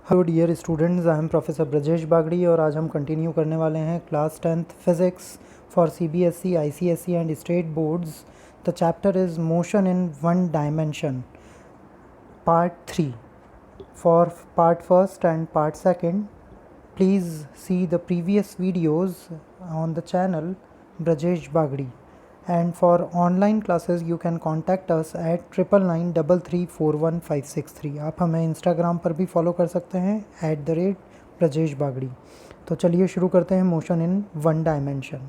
Hello dear students, I am professor Brajesh Bagdi और आज हम कंटिन्यू करने वाले हैं class 10th physics for CBSE, ICSE and state boards. The chapter is motion in one dimension, part 3. For part first and part second, please see the previous videos on the channel Brajesh Bagdi. And for online classes you can contact us at 9993341563. आप हमें Instagram पर भी follow कर सकते हैं @Brajesh Bagdi. तो चलिए शुरू करते हैं motion in one dimension.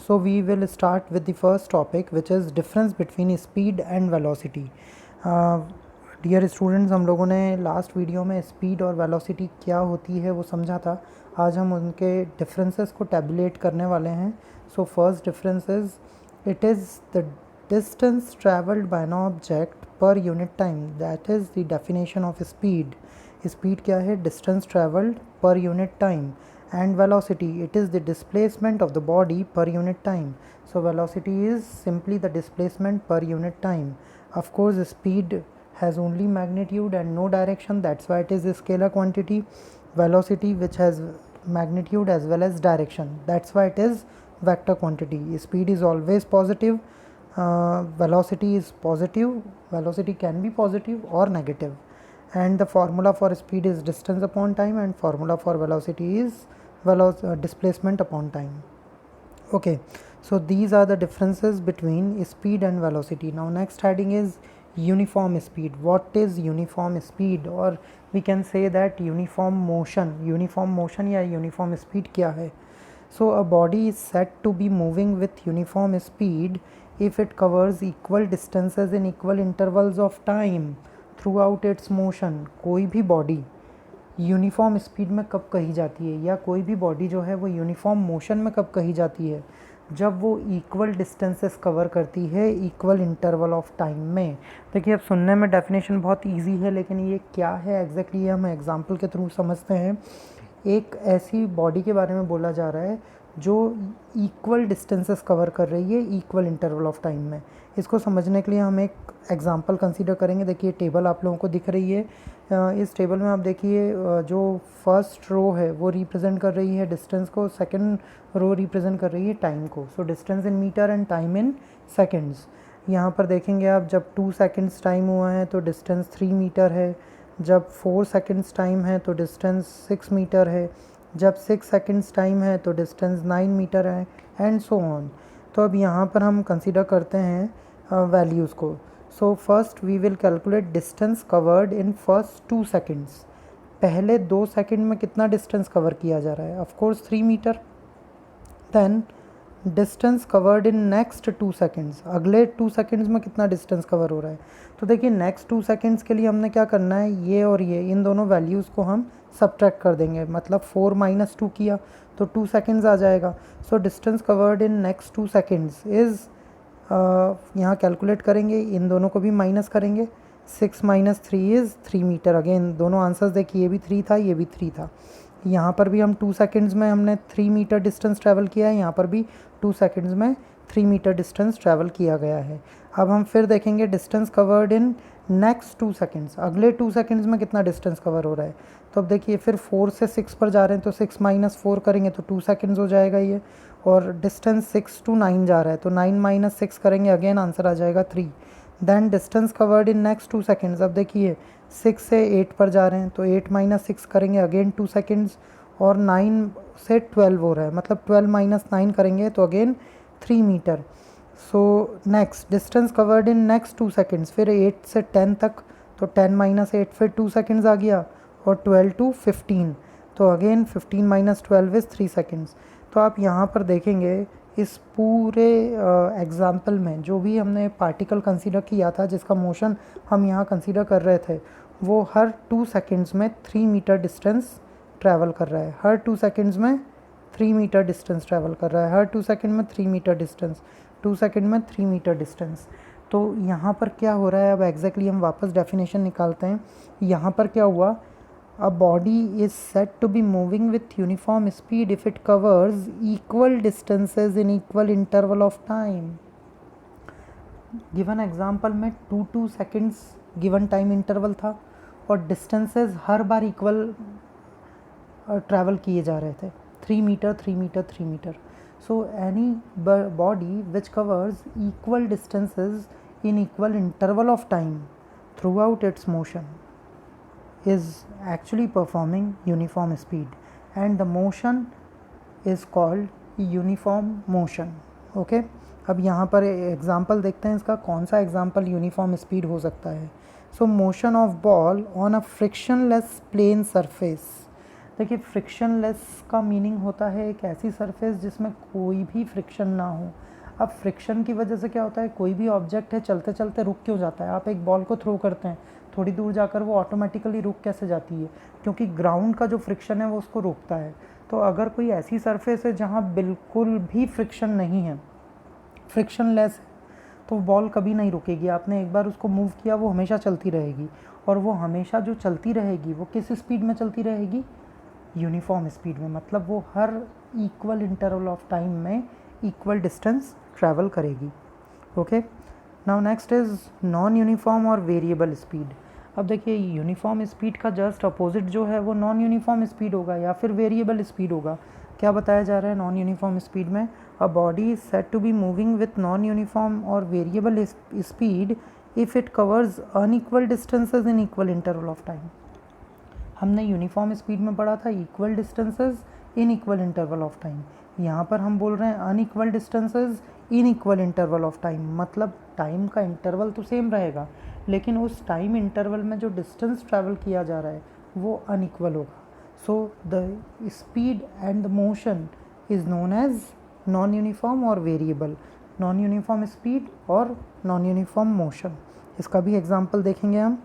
So we will start with the first topic, which is difference between speed and velocity. Dear students, हम लोगों ने लास्ट वीडियो में स्पीड और वेलोसिटी क्या होती है वो समझा था. आज हम उनके डिफरेंसेस को टैबुलेट करने वाले हैं. So first difference is it is the distance travelled bye an object per unit time. That is the definition of speed. Speed क्या है? Distance travelled per unit time. And velocity, it is the displacement of the body per unit time. So velocity is simply the displacement per unit time. Of course speed has only magnitude and no direction, that's why it is a scalar quantity. Velocity, which has magnitude as well as direction, that's why it is vector quantity. Speed is always positive, velocity is positive, velocity can be positive or negative. And the formula for speed is distance upon time and formula for velocity is displacement upon time. Okay, so these are the differences between speed and velocity. Now next heading is uniform speed. What is uniform speed, or we can say that uniform motion. Uniform motion या uniform speed क्या है? So a body is said to be moving with uniform speed if it covers equal distances in equal intervals of time throughout its motion. कोई भी body uniform speed में कब कही जाती है, या कोई भी बॉडी जो है वो यूनिफॉर्म मोशन में कब कही जाती है? जब वो इक्वल डिस्टेंसेस कवर करती है इक्वल इंटरवल ऑफ टाइम में. देखिए, अब सुनने में डेफिनेशन बहुत इजी है, लेकिन ये क्या है एग्जैक्टली ये हम एग्जांपल के थ्रू समझते हैं. एक ऐसी बॉडी के बारे में बोला जा रहा है जो इक्वल डिस्टेंसेस कवर कर रही है इक्वल इंटरवल ऑफ टाइम में. इसको समझने के लिए हम एक एग्जांपल कंसीडर करेंगे. देखिए, टेबल आप लोगों को दिख रही है. इस टेबल में आप देखिए जो फर्स्ट रो है वो रिप्रेजेंट कर रही है डिस्टेंस को, सेकंड रो रिप्रेजेंट कर रही है टाइम को. So distance in metre and time in seconds. यहाँ पर देखेंगे आप, जब 2 सेकंड्स टाइम हुआ है तो डिस्टेंस 3 मीटर है. जब 4 सेकंड्स टाइम है तो डिस्टेंस 6 मीटर है. जब 6 सेकंड्स टाइम है तो डिस्टेंस 9 मीटर है, एंड सो ऑन. तो अब यहाँ पर हम कंसीडर करते हैं वैल्यूज़ को. So first we will calculate distance covered in first 2 seconds. पहले 2 सेकंड में कितना डिस्टेंस कवर किया जा रहा है? Of course 3 metre. Then distance covered in next 2 seconds. अगले 2 सेकंड्स में कितना डिस्टेंस कवर हो रहा है? तो देखिए, नेक्स्ट 2 सेकंड्स के लिए हमने क्या करना है, ये और ये इन दोनों वैल्यूज़ को हम सब्ट्रैक्ट कर देंगे. मतलब 4 - 2 किया तो 2 सेकंड्स आ जाएगा. So distance covered in next 2 seconds is, यहाँ कैलकुलेट करेंगे, इन दोनों को भी माइनस करेंगे. 6 - 3 इज़ 3 मीटर. अगेन दोनों आंसर्स देखिए, ये भी 3 था, ये भी 3 था. यहाँ पर भी हम 2 सेकंड्स में हमने 3 मीटर डिस्टेंस ट्रैवल किया है. यहाँ पर भी 2 सेकंड्स में 3 मीटर डिस्टेंस ट्रैवल किया गया है. अब हम फिर देखेंगे distance covered in next 2 seconds. अगले 2 सेकंड्स में कितना डिस्टेंस कवर हो रहा है? तो अब देखिए, फिर 4 से 6 पर जा रहे हैं तो 6 - 4 करेंगे तो 2 सेकंड्स हो जाएगा ये. और डिस्टेंस 6 to 9 जा रहा है तो 9 - 6 करेंगे, अगेन आंसर आ जाएगा 3. Then distance covered in next 2 seconds. अब देखिए, 6 से 8 पर जा रहे हैं तो 8 - 6 करेंगे, अगेन 2 सेकंड्स. और 9 से 12 हो रहा है, मतलब 12 - 9 करेंगे तो again 3 metre. So next distance covered in next 2 seconds. फिर 8 से 10 तक तो 10 - 8 फिर 2 सेकंड्स आ गया. और 12 to 15 तो अगेन 15 - 12 इज़ 3 सेकंड्स. तो आप यहाँ पर देखेंगे इस पूरे एग्जाम्पल में जो भी हमने पार्टिकल कंसीडर किया था, जिसका मोशन हम यहाँ कंसीडर कर रहे थे, वो हर 2 सेकंड्स में 3 मीटर डिस्टेंस ट्रैवल कर रहा है. हर 2 सेकंड्स में 3 मीटर डिस्टेंस ट्रैवल कर रहा है. हर 2 सेकंड में 3 मीटर डिस्टेंस, 2 सेकंड में 3 मीटर डिस्टेंस. तो यहाँ पर क्या हो रहा है, अब एग्जैक्टली हम वापस डेफिनेशन निकालते हैं. यहाँ पर क्या हुआ, a body is said to be moving with uniform speed if it covers equal distances in equal interval of time. Given example में 2 सेकंड्स गिवन टाइम इंटरवल था और डिस्टेंसेस हर बार इक्वल ट्रैवल किए जा रहे थे, 3 metre 3 metre 3 metre. So any body which covers equal distances in equal interval of time throughout its motion is actually performing uniform speed, and the motion is called uniform motion. Okay, अब यहाँ पर example देखते हैं इसका, कौन सा example uniform speed हो सकता है. So motion of ball on a frictionless plane surface. देखिए फ्रिक्शनलेस का मीनिंग होता है एक ऐसी सरफेस जिसमें कोई भी फ्रिक्शन ना हो. अब फ्रिक्शन की वजह से क्या होता है, कोई भी ऑब्जेक्ट है चलते चलते रुक क्यों जाता है. आप एक बॉल को थ्रो करते हैं, थोड़ी दूर जाकर वो ऑटोमेटिकली रुक कैसे जाती है, क्योंकि ग्राउंड का जो फ्रिक्शन है वो उसको रोकता है. तो अगर कोई ऐसी सरफेस है जहाँ बिल्कुल भी फ्रिक्शन नहीं है, फ्रिक्शनलेस है, तो बॉल कभी नहीं रुकेगी. आपने एक बार उसको मूव किया वो हमेशा चलती रहेगी, और वो हमेशा जो चलती रहेगी वो किस स्पीड में चलती रहेगी, यूनिफॉर्म स्पीड में. मतलब वो हर इक्वल इंटरवल ऑफ टाइम में इक्वल डिस्टेंस ट्रैवल करेगी. Okay, now next is non uniform और वेरिएबल स्पीड. अब देखिए यूनिफॉर्म स्पीड का जस्ट अपोजिट जो है वो नॉन यूनिफॉर्म स्पीड होगा या फिर वेरिएबल स्पीड होगा. क्या बताया जा रहा है नॉन यूनिफॉर्म स्पीड में, a body is said to be moving with non uniform और variable speed if it covers unequal distances in equal interval of time. हमने यूनिफॉर्म स्पीड में पढ़ा था equal distances in equal interval of time. यहाँ पर हम बोल रहे हैं unequal distances in equal interval of time. मतलब टाइम का इंटरवल तो सेम रहेगा, लेकिन उस टाइम इंटरवल में जो डिस्टेंस ट्रैवल किया जा रहा है वो अनइक्वल होगा. So the speed and the motion is known as non uniform और वेरिएबल. नॉन यूनिफॉर्म स्पीड और नॉन यूनिफॉर्म मोशन. इसका भी एग्जांपल देखेंगे हम.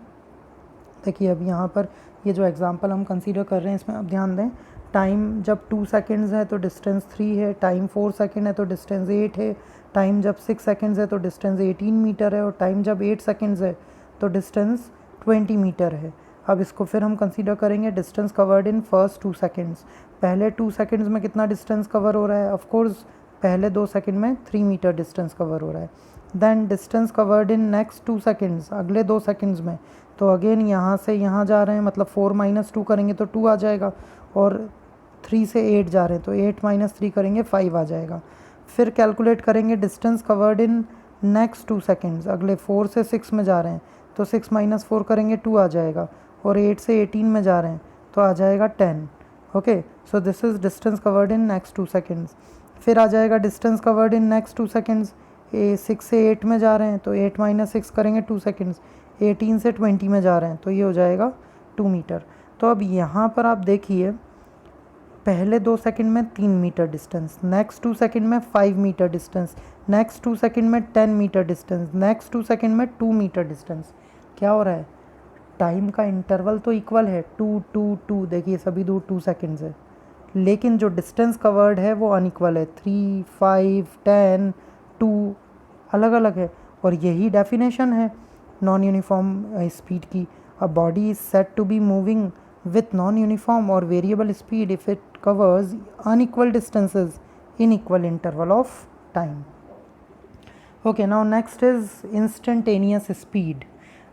देखिए अब यहाँ पर ये जो एग्जांपल हम कंसीडर कर रहे हैं इसमें आप ध्यान दें. टाइम जब 2 सेकेंड्स है तो डिस्टेंस 3 है, टाइम 4 सेकेंड है तो डिस्टेंस 8 है, टाइम जब 6 सेकेंड्स है तो डिस्टेंस 18 मीटर है, और टाइम जब 8 सेकेंड्स है तो डिस्टेंस 20 मीटर है. अब इसको फिर हम कंसीडर करेंगे distance covered in first 2 seconds. पहले 2 सेकेंड्स में कितना डिस्टेंस कवर हो रहा है, ऑफ कोर्स पहले 2 सेकेंड में 3 मीटर डिस्टेंस कवर हो रहा है. Then distance covered in next 2 seconds, अगले 2 सेकेंड्स में, तो अगेन यहाँ से यहाँ जा रहे हैं, मतलब 4 - 2 करेंगे तो 2 आ जाएगा, और 3 से 8 जा रहे हैं तो 8 - 3 करेंगे 5 आ जाएगा. फिर कैलकुलेट करेंगे distance covered in next 2 seconds, अगले 4 से 6 में जा रहे हैं तो 6 - 4 करेंगे 2 आ जाएगा, और 8 से 18 में जा रहे हैं तो आ जाएगा 10. Okay, so this is distance covered in next 2 seconds. फिर आ जाएगा distance covered in next 2 seconds. 6 से 8 में जा रहे हैं तो 8 - 6 करेंगे 2 सेकेंड्स. 18 से 20 में जा रहे हैं तो ये हो जाएगा 2 मीटर. तो अब यहाँ पर आप देखिए पहले 2 सेकंड में 3 मीटर डिस्टेंस, नेक्स्ट 2 सेकंड में 5 मीटर डिस्टेंस, नेक्स्ट 2 सेकंड में 10 मीटर डिस्टेंस, नेक्स्ट 2 सेकंड में 2 मीटर डिस्टेंस. क्या हो रहा है, टाइम का इंटरवल तो इक्वल है 2 2 2, देखिए सभी दूर 2 सेकंड्स है, लेकिन जो डिस्टेंस कवर्ड है वो अनइक्वल है. 3 5 10 2 अलग अलग है, और यही डेफिनेशन है नॉन यूनिफॉर्म स्पीड की. A body is said to be moving with non-uniform or variable speed if it covers unequal distances in equal interval of time. Okay, now next is instantaneous speed.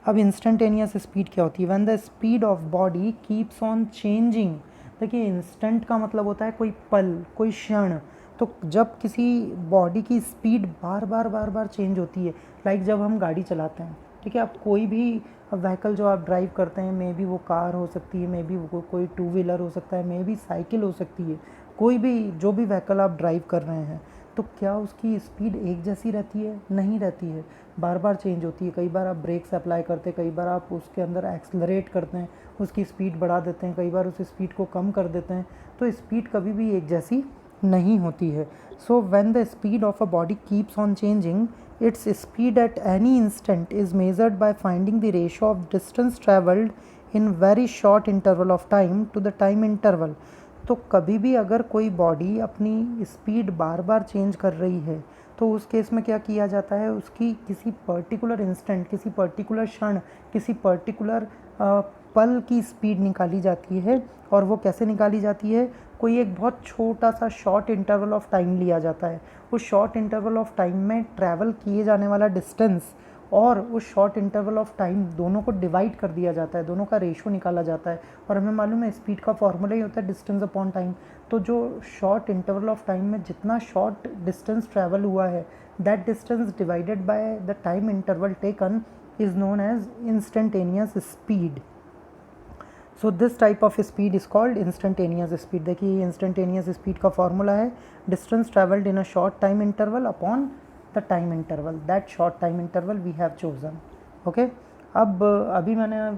अब instantaneous speed क्या होती है, when the speed of body keeps on changing. देखिए instant का मतलब होता है कोई पल, कोई क्षण. तो जब किसी बॉडी की स्पीड बार बार चेंज होती है, लाइक जब हम गाड़ी चलाते हैं, ठीक है, आप कोई भी व्हीकल जो आप ड्राइव करते हैं, मे बी वो कार हो सकती है, मे बी वो कोई 2 व्हीलर हो सकता है, मे बी साइकिल हो सकती है, कोई भी जो भी व्हीकल आप ड्राइव कर रहे हैं, तो क्या उसकी स्पीड एक जैसी रहती है, नहीं रहती है, बार बार चेंज होती है. कई बार आप ब्रेक्स अप्लाई करते हैं, कई बार आप उसके अंदर एक्सलरेट करते हैं, उसकी स्पीड बढ़ा देते हैं, कई बार उस स्पीड को कम कर देते हैं, तो स्पीड कभी भी एक जैसी नहीं होती है. So when the speed of a body keeps on changing, its speed at any instant is measured by finding the ratio of distance traveled in very short interval of time to the time interval. तो कभी भी अगर कोई body अपनी speed बार बार change कर रही है तो उस केस में क्या किया जाता है, उसकी किसी पर्टिकुलर इंस्टेंट, किसी पर्टिकुलर क्षण, किसी पर्टिकुलर पल की स्पीड निकाली जाती है. और वो कैसे निकाली जाती है, कोई एक बहुत छोटा सा शॉर्ट इंटरवल ऑफ टाइम लिया जाता है. उस शॉर्ट इंटरवल ऑफ टाइम में ट्रैवल किए जाने वाला डिस्टेंस और उस शॉर्ट इंटरवल ऑफ टाइम दोनों को डिवाइड कर दिया जाता है, दोनों का रेशो निकाला जाता है। और हमें मालूम है स्पीड का फॉर्मूला ही होता है डिस्टेंस अपॉन टाइम। तो जो शॉर्ट इंटरवल ऑफ टाइम में जितना शॉर्ट डिस्टेंस ट्रैवल हुआ है, that distance divided by the time interval taken is known as instantaneous speed. So this type of speed is called instantaneous speed. देखिए instantaneous speed का formula है distance travelled in a short time interval upon the time interval, that short time interval we have chosen. Okay, अब अभी मैंने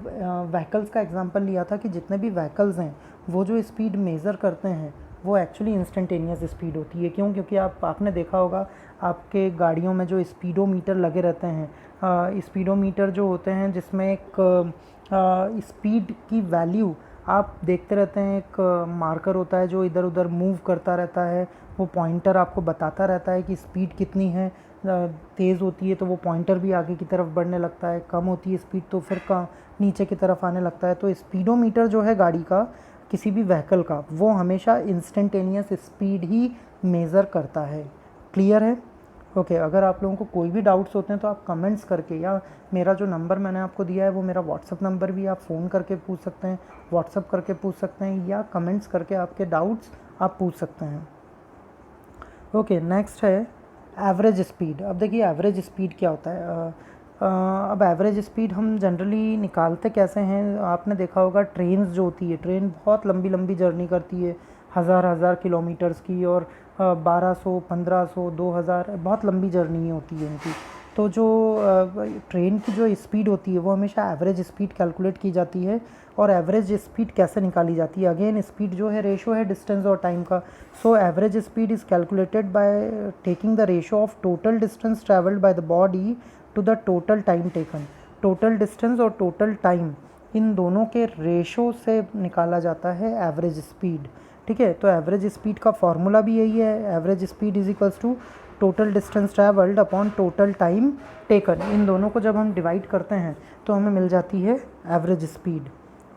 vehicles का example लिया था कि जितने भी व्हीकल्स हैं वो जो स्पीड मेज़र करते हैं वो एक्चुअली इंस्टेंटेनियस स्पीड होती है। क्यों? क्योंकि आपने देखा होगा आपके गाड़ियों में जो स्पीडोमीटर लगे रहते हैं, स्पीडोमीटर जो होते हैं जिसमें एक स्पीड की वैल्यू आप देखते रहते हैं, एक मार्कर होता है जो इधर उधर मूव करता रहता है, वो पॉइंटर आपको बताता रहता है कि स्पीड कितनी है। तेज़ होती है तो वो पॉइंटर भी आगे की तरफ बढ़ने लगता है, कम होती है स्पीड तो फिर नीचे की तरफ आने लगता है। तो स्पीडोमीटर जो है गाड़ी का, किसी भी व्हीकल का, वो हमेशा इंस्टेंटेनियस स्पीड ही मेज़र करता है। क्लियर है? ओके, अगर आप लोगों को कोई भी डाउट्स होते हैं तो आप कमेंट्स करके, या मेरा जो नंबर मैंने आपको दिया है वो मेरा व्हाट्सअप नंबर भी, आप फ़ोन करके पूछ सकते हैं, व्हाट्सअप करके पूछ सकते हैं, या कमेंट्स करके आपके डाउट्स आप पूछ सकते हैं। ओके, नेक्स्ट है एवरेज स्पीड। अब देखिए एवरेज स्पीड क्या होता है। अब एवरेज स्पीड हम जनरली निकालते कैसे हैं, आपने देखा होगा ट्रेन्स जो होती है, ट्रेन बहुत लंबी लंबी जर्नी करती है, हज़ार किलोमीटर्स की, और 1200, 1500, 2000, बहुत लंबी जर्नी होती है उनकी। तो जो ट्रेन की जो स्पीड होती है वो हमेशा एवरेज स्पीड कैलकुलेट की जाती है। और एवरेज स्पीड कैसे निकाली जाती है? अगेन स्पीड जो है रेशो है डिस्टेंस और टाइम का। So average speed is calculated by taking the ratio of total distance travelled by the body to the total time taken. Total distance और टोटल टाइम, इन दोनों के रेशो से निकाला जाता है एवरेज स्पीड। ठीक है, तो एवरेज स्पीड का फॉर्मूला भी यही है, average speed is equals to total distance travelled upon total time taken. इन दोनों को जब हम डिवाइड करते हैं तो हमें मिल जाती है एवरेज स्पीड।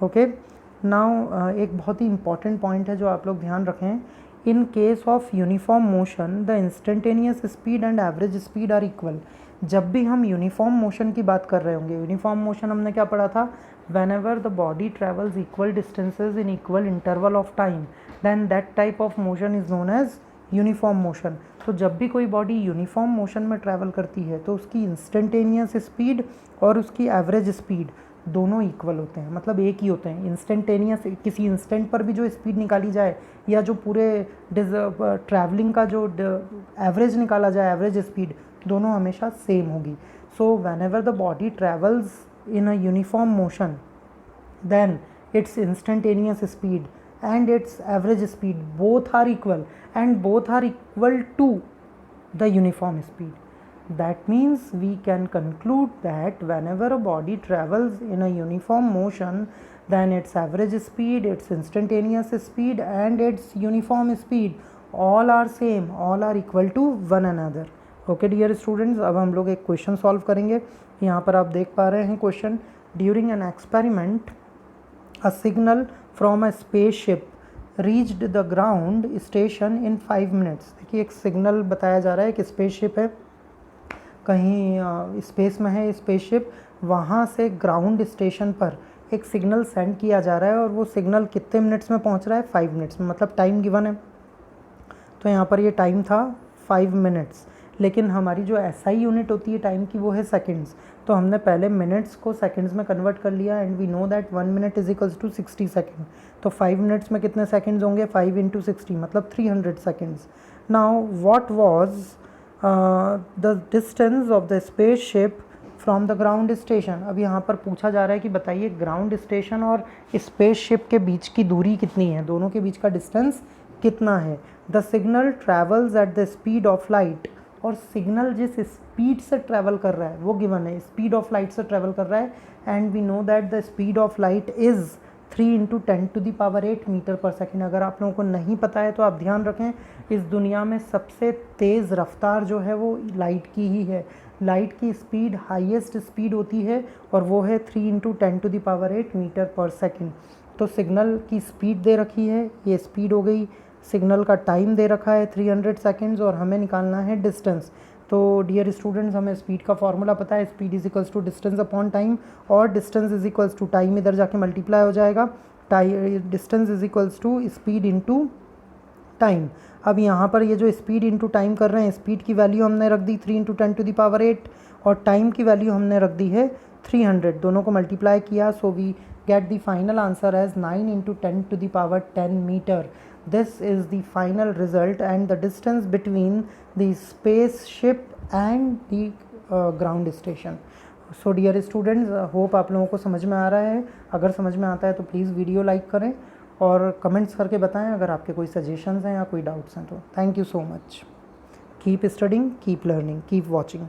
ओके, नाउ एक बहुत ही इंपॉर्टेंट पॉइंट है जो आप लोग ध्यान रखें। In case of uniform motion the instantaneous speed and average speed are equal. जब भी हम यूनिफॉर्म मोशन की बात कर रहे होंगे, यूनिफॉर्म मोशन हमने क्या पढ़ा था, whenever the body travels equal distances in equal interval of time then that type of motion is known as uniform motion. तो जब भी कोई बॉडी यूनिफॉर्म मोशन में ट्रैवल करती है तो उसकी इंस्टेंटेनियस स्पीड और उसकी एवरेज स्पीड दोनों इक्वल होते हैं, मतलब एक ही होते हैं। इंस्टेंटेनियस, किसी इंस्टेंट पर भी जो स्पीड निकाली जाए या जो पूरे ट्रैवलिंग का जो एवरेज निकाला जाए, एवरेज स्पीड, दोनों हमेशा सेम होगी। So whenever the body travels in a uniform motion then its instantaneous speed and its average speed both are equal and both are equal to the uniform speed. That means we can conclude that whenever a body travels in a uniform motion then its average speed, its instantaneous speed and its uniform speed all are same, all are equal to one another. Okay dear students, अब हम लोग एक question solve करेंगे। यहाँ पर आप देख पा रहे हैं question, during an experiment a signal from a spaceship reached the ground station in 5 minutes. देखिए एक सिग्नल बताया जा रहा है कि स्पेसशिप है, कहीं स्पेस में है स्पेसशिप, वहाँ से ग्राउंड स्टेशन पर एक सिग्नल सेंड किया जा रहा है और वो सिग्नल कितने मिनट्स में पहुँच रहा है? 5 मिनट्स में, मतलब टाइम गिवन है। तो यहाँ पर ये टाइम था 5 मिनट्स, लेकिन हमारी जो एसआई यूनिट होती है टाइम की वो है सेकंड्स। तो हमने पहले मिनट्स को सेकंड्स में कन्वर्ट कर लिया and we know that 1 minute is equals to 60 second. तो 5 मिनट्स में कितने सेकंड्स होंगे? 5 इंटू 60 मतलब 300 seconds. Now what was the distance of the spaceship from the ground station. अब यहाँ पर पूछा जा रहा है कि बताइए ग्राउंड स्टेशन और स्पेसशिप के बीच की दूरी कितनी है, दोनों के बीच का डिस्टेंस कितना है। The signal travels at the speed of light, और सिग्नल जिस स्पीड से ट्रैवल कर रहा है वो गिवन है, स्पीड ऑफ लाइट से ट्रैवल कर रहा है and we know that the speed of light is 3 into 10⁸ metre per second. अगर आप लोगों को नहीं पता है तो आप ध्यान रखें, इस दुनिया में सबसे तेज़ रफ्तार जो है वो लाइट की ही है। लाइट की स्पीड हाईएस्ट स्पीड होती है और वो है 3 इंटू 10⁸ मीटर पर सेकेंड। तो सिग्नल की स्पीड दे रखी है, ये स्पीड हो गई, सिग्नल का टाइम दे रखा है 300 सेकेंड्स और हमें निकालना है डिस्टेंस। तो डियर स्टूडेंट्स, हमें स्पीड का फॉर्मूला पता है, speed is equals to distance upon time, और distance is equals to time इधर जाके मल्टीप्लाई हो जाएगा, distance is equals to speed into time. अब यहाँ पर ये जो स्पीड इनटू टाइम कर रहे हैं, स्पीड की वैल्यू हमने रख दी 3 इंटू 10⁸ और टाइम की वैल्यू हमने रख दी है 300, दोनों को मल्टीप्लाई किया, so we get the final answer as 9 into 10⁻10 metre. This is the final result and the distance between the spaceship and the ground station. So dear students, hope आप लोगों को समझ में आ रहा है। अगर समझ में आता है तो प्लीज़ वीडियो लाइक करें और कमेंट्स करके बताएं अगर आपके कोई सजेशंस हैं या कोई डाउट्स हैं तो। Thank you so much. Keep studying, keep learning, keep watching.